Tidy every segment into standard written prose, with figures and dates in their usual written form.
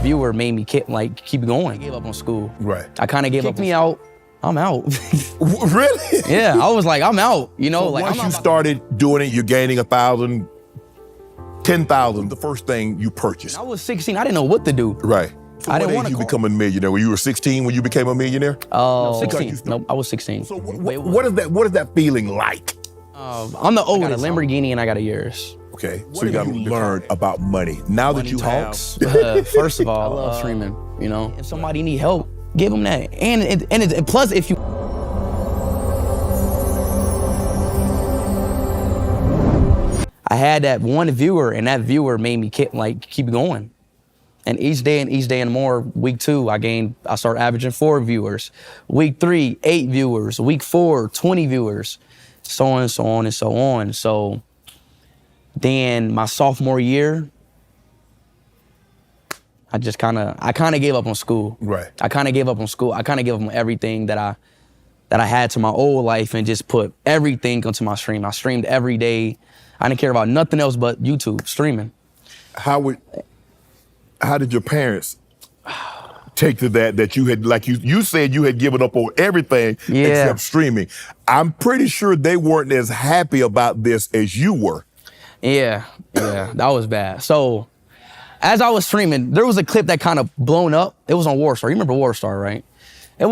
viewer made me keep going. I gave up on school. Right. I kind of gave up. Kicked me out. I'm out. Really? Yeah, I was like, I'm out. You know, So like once you started doing it, you're gaining 1,000, 10,000. The first thing you purchased. I was 16. I didn't know what to do. Right. So I didn't want to become a millionaire. When you were 16 when you became a millionaire? No, 16. Nope, I was 16. So what is that feeling like? I'm the oldest. I got a Lamborghini and I got a Urus. Okay. So you got to learn about money. Now that you talks. have. First of all, I love streaming. You know, if somebody need help, give them that. And plus, if you. I had that one viewer, and that viewer made me keep going. And each day and more, week 2, I started averaging 4 viewers. Week 3, 8 viewers. Week 4, 20 viewers. So on and so on and so on. So then my sophomore year, I kind of gave up on school. Right. I kind of gave up on school. I kind of gave up on everything that I had to my old life and just put everything onto my stream. I streamed every day. I didn't care about nothing else but YouTube, streaming. How did your parents take to that you had, like you said, you had given up on everything except streaming? I'm pretty sure they weren't as happy about this as you were. Yeah, that was bad. So as I was streaming, there was a clip that kind of blown up. It was on Warstar. You remember Warstar, right? It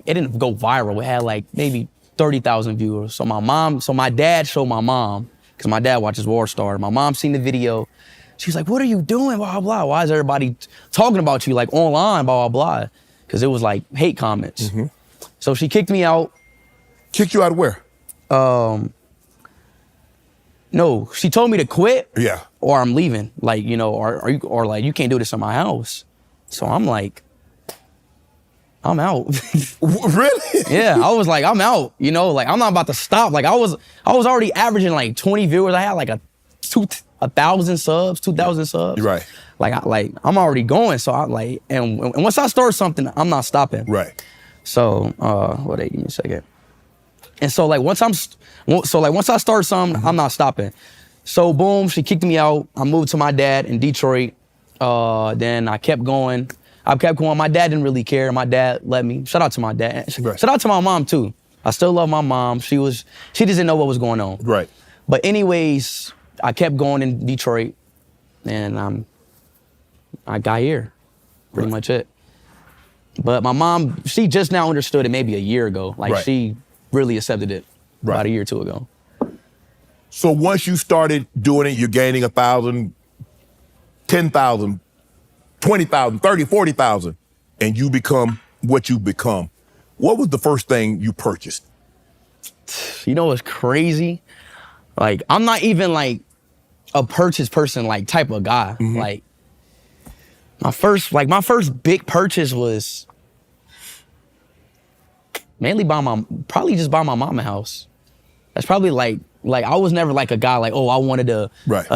didn't go viral. It had like maybe 30,000 viewers. So my dad showed my mom, because my dad watches Warstar. My mom seen the video. She was like, what are you doing, blah, blah, blah. Why is everybody talking about you like online, blah, blah, blah. Because it was like hate comments. Mm-hmm. So she kicked me out. Kicked you out of where? No, she told me to quit. Yeah. Or I'm leaving. Like, you know, or like, you can't do this in my house. So I'm like, I'm out. Really? Yeah, I was like, I'm out. You know, like I'm not about to stop. Like I was already averaging like 20 viewers. I had like 1,000 subs, 2,000 subs. Right. I'm already going. So and once I start something, I'm not stopping. Right. So, give me a second. And so once I start something, I'm not stopping. So boom, she kicked me out. I moved to my dad in Detroit. Then I kept going. My dad didn't really care. My dad let me. Shout out to my dad. Right. Shout out to my mom too. I still love my mom. She just didn't know what was going on. Right. But anyways, I kept going in Detroit, and I got here. Pretty much it. But my mom, she just now understood it maybe a year ago. Like she really accepted it about a year or 2 ago. So once you started doing it, you're gaining 1,000, 10,000, 20,000, 30, 40,000, and you become what you become. What was the first thing you purchased? You know what's crazy? Like, I'm not even like a purchase person, like type of guy. Mm-hmm. Like my first big purchase was mainly probably just buy my mama house. That's probably like I was never like a guy like, oh, I wanted a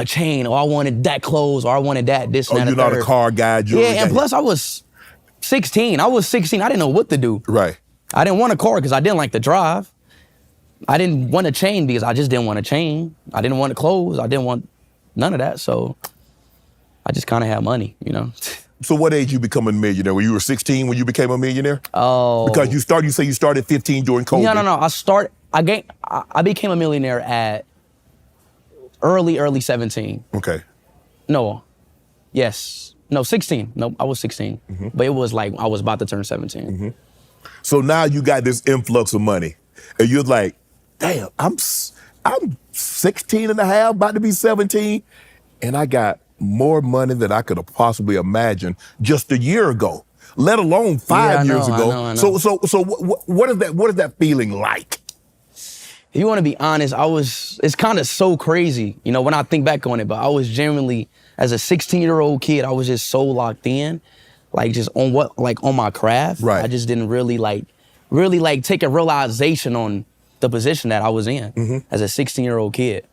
chain, or I wanted that clothes, or I wanted this and that. Oh, you're not a car guy. Yeah, and plus I was 16. I didn't know what to do. Right. I didn't want a car because I didn't like to drive. I didn't want a chain because I just didn't want a chain. I didn't want the clothes. I didn't want none of that. So I just kind of had money, you know. So what age you become a millionaire? When you were 16 when you became a millionaire? Oh. Because you say you started 15 during COVID. No. I became a millionaire at early 17. Okay. No. Yes. No, 16. No, I was 16. Mm-hmm. But it was like I was about to turn 17. Mm-hmm. So now you got this influx of money. And you're like, damn, I'm 16 and a half, about to be 17, and I got more money than I could have possibly imagined just a year ago, let alone 5 years ago. I know. So what is that feeling like? If you want to be honest, it's kind of so crazy, you know, when I think back on it, but I was genuinely, as a 16-year-old kid, I was just so locked in, like just on my craft. Right. I just didn't really take a realization on the position that I was in as a 16-year-old kid,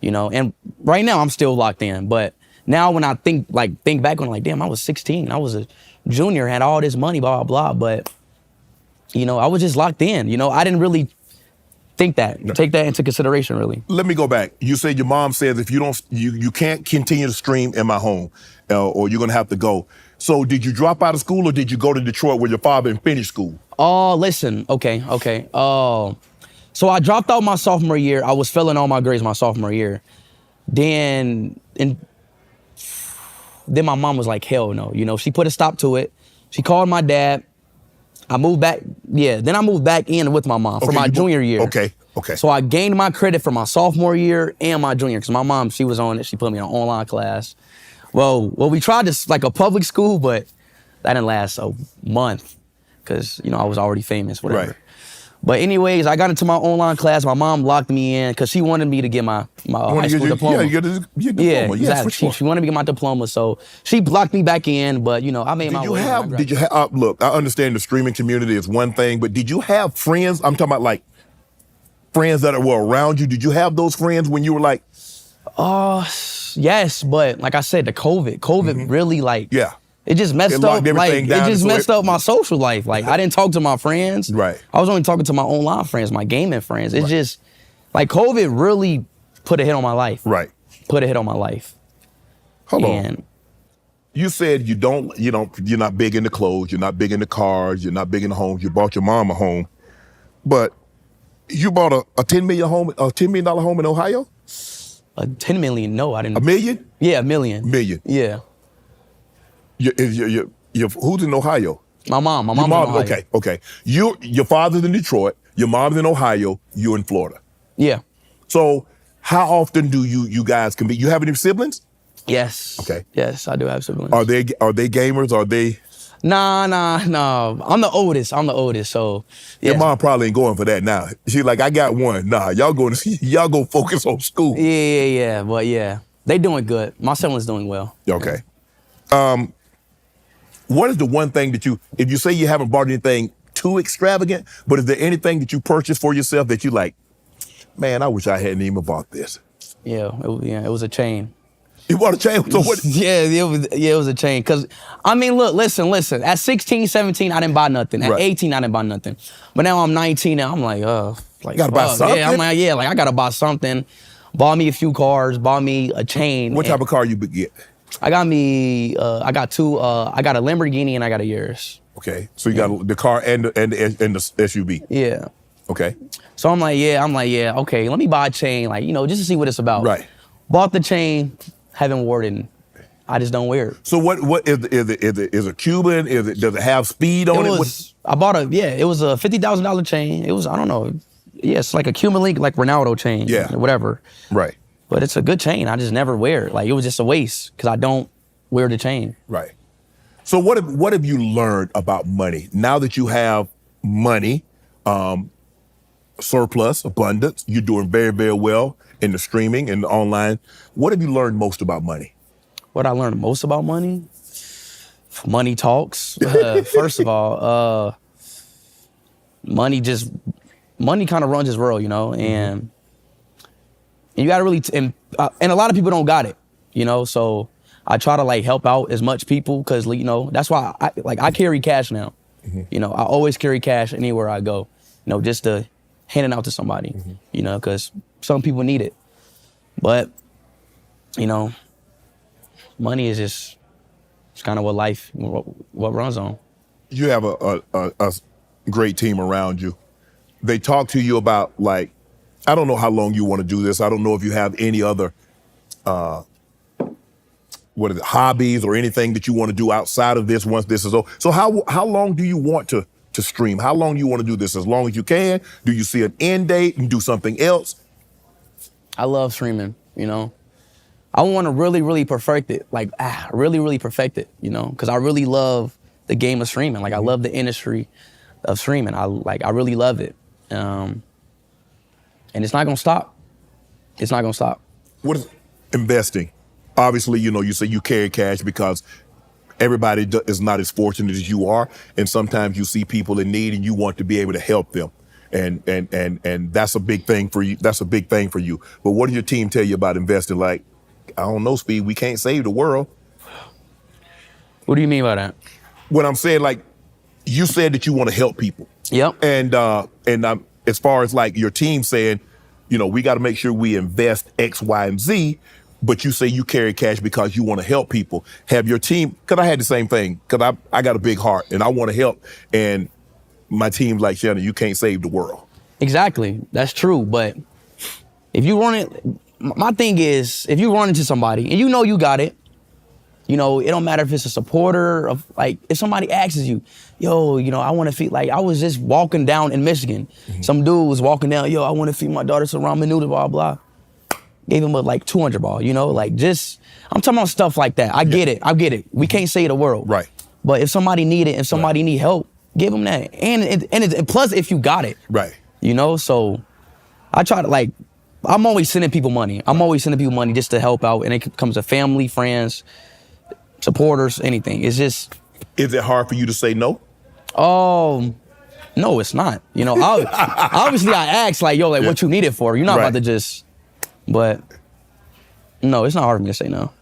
you know. And right now I'm still locked in, but now when I think back on it, like, damn, I was 16, I was a junior, had all this money, blah, blah, blah. But, you know, I was just locked in, you know. I didn't really think that. Take that into consideration, really. Let me go back. You said your mom says if you don't, you can't continue to stream in my home, or you're gonna have to go. So did you drop out of school, or did you go to Detroit with your father and finish school? Oh, listen. Okay. So I dropped out my sophomore year. I was failing all my grades my sophomore year. Then my mom was like, hell no. You know, she put a stop to it. She called my dad. I moved back. Yeah, then I moved back in with my mom for my junior year. Okay. So I gained my credit for my sophomore year and my junior, because my mom, she was on it. She put me in an online class. Well, we tried this like a public school, but that didn't last a month because, you know, I was already famous, whatever. Right. But anyways, I got into my online class. My mom locked me in because she wanted me to get my high school diploma. Yeah, you get your diploma. Yeah, Yes, exactly. for sure. She wanted me to get my diploma, so she blocked me back in. But, you know, I made my way. Did you have, look, I understand the streaming community is one thing, but did you have friends? I'm talking about like friends that were around you. Did you have those friends when you were like? Yes, but like I said, the COVID really like. Yeah. It just messed up. Like it just messed up my social life. Like I didn't talk to my friends. Right. I was only talking to my online friends, my gaming friends. It's just like COVID really put a hit on my life. Right. Put a hit on my life. Hold on. You said you're not big into clothes, you're not big into cars, you're not big into homes. You bought your mom a home, but you bought a $10 million home in Ohio. A 10 million? No, I didn't. $1 million? Yeah, $1 million. Million. Yeah. Who's in Ohio? My mom. My Your mom's in mom. Ohio. Okay. Your father's in Detroit. Your mom's in Ohio. You're in Florida. Yeah. So how often do you guys compete? You have any siblings? Yes. Okay. Yes, I do have siblings. Are they gamers? Are they? Nah. I'm the oldest. So yeah. Your mom probably ain't going for that now. She's like, I got one. Nah, y'all go focus on school. Yeah. But yeah, they doing good. My siblings doing well. Okay. What is the one thing that if you say you haven't bought anything too extravagant, but is there anything that you purchased for yourself that you like, man, I wish I hadn't even bought this? Yeah, it was a chain. You bought a chain? So what? It was a chain. Cause I mean, look, listen. At 16, 17, I didn't buy nothing. At 18, I didn't buy nothing. But now I'm 19 now, I'm like, you gotta buy something? Yeah, I'm like, like I gotta buy something. Bought me a few cars, bought me a chain. What type of car you get? I got two, I got a Lamborghini and I got a Urus. Okay, so you got the car and the SUV. Yeah. Okay. So I'm like, okay, let me buy a chain, like, you know, just to see what it's about. Right. Bought the chain, haven't worn it. I just don't wear it. So what is it Cuban? Does it have speed on it? I bought it was a $50,000 chain. It was, I don't know. Yeah, it's like a Cuban link, like Ronaldo chain. Yeah. Whatever. Right. But it's a good chain. I just never wear it. Like, it was just a waste because I don't wear the chain. Right. So what have you learned about money now that you have money, surplus, abundance? You're doing very, very well in the streaming and the online. What have you learned most about money? What I learned most about money? Money talks. First of all, money kind of runs this world, you know, and you gotta really, and a lot of people don't got it, you know, so I try to like help out as much people because, you know, that's why I carry cash now. You know, I always carry cash anywhere I go, you know, just to hand it out to somebody, you know, because some people need it. But, you know, money is just, it's kind of what life, what runs on. You have a great team around you. They talk to you about, like, I don't know how long you want to do this. I don't know if you have any other, hobbies or anything that you want to do outside of this once this is over. So how long do you want to stream? How long do you want to do this? As long as you can? Do you see an end date and do something else? I love streaming, you know. I want to really, really perfect it. Like, really, really perfect it, you know, because I really love the game of streaming. Like, I love the industry of streaming. I really love it. And it's not gonna stop. It's not gonna stop. What is investing? Obviously, you know, you say you carry cash because everybody is not as fortunate as you are, and sometimes you see people in need and you want to be able to help them, and that's a big thing for you. That's a big thing for you. But what did your team tell you about investing? Like, I don't know, Speed. We can't save the world. What do you mean by that? What I'm saying, like, you said that you want to help people. Yep. And as far as like your team saying, you know, we got to make sure we invest X, Y, and Z, but you say you carry cash because you want to help people. Have your team, because I had the same thing, because I got a big heart and I want to help. And my team's like, Shannon, you can't save the world. Exactly. That's true. But if you run it, my thing is, if you run into somebody and you know you got it, you know, it don't matter if it's a supporter of, like, if somebody asks you, yo, you know, I want to feed, like, I was just walking down in Michigan. Some dude was walking down, yo, I want to feed my daughter some ramen noodles, blah, blah. Gave him a, like, 200 ball, you know, like, just, I'm talking about stuff like that. I get it. We can't save the world. Right. But if somebody need it, if somebody need help, give them that. And plus, if you got it. Right. You know, so I try to, like, I'm always sending people money. I'm always sending people money just to help out. And it comes to family, friends, supporters, anything. It's just. Is it hard for you to say no? No, it's not. You know, obviously I ask, like, yo, like, what you need it for? You're not about to just, but no, it's not hard for me to say no.